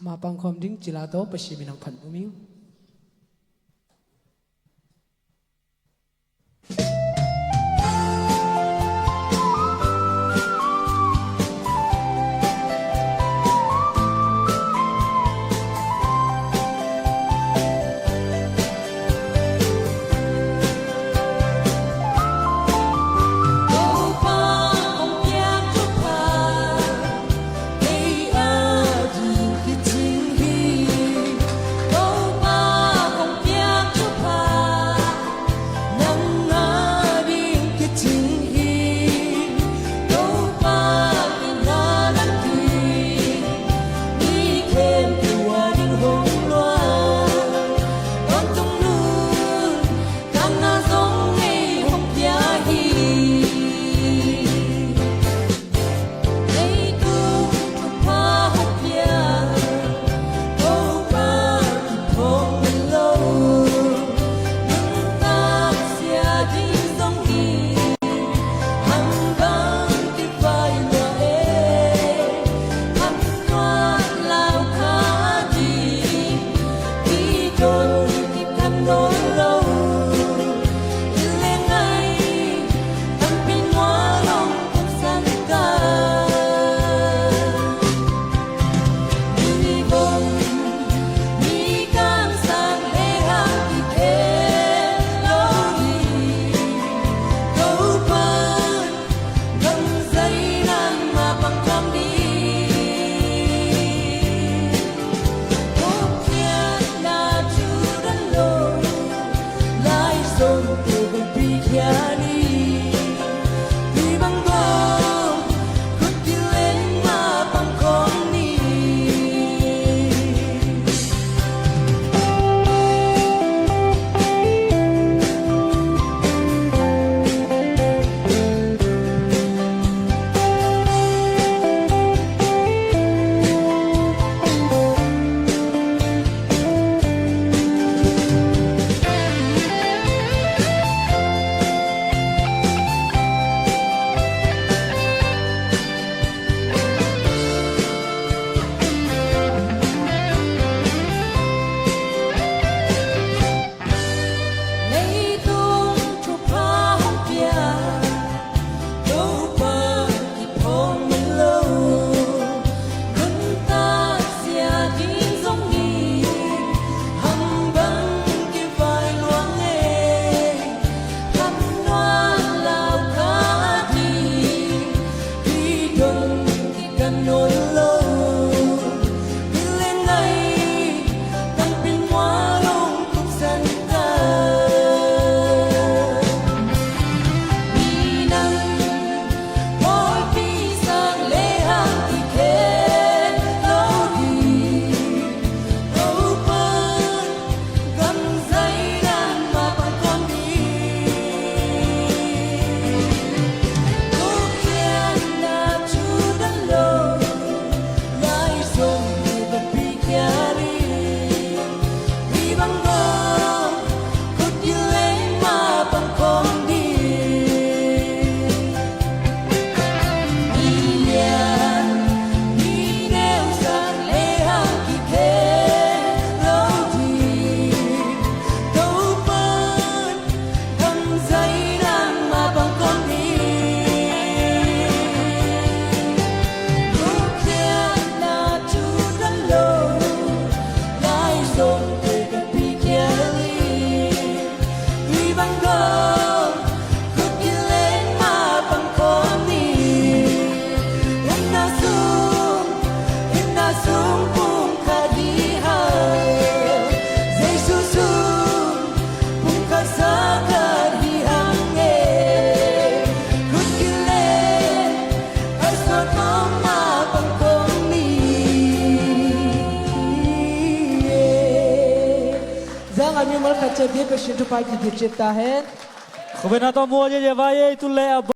มาปังคอมดิ้งจิลาโตปชิมินังพันอุมิวKami malkat cebie ke shintu pagi dicipta hen. Kebenaran mua je vaye itu le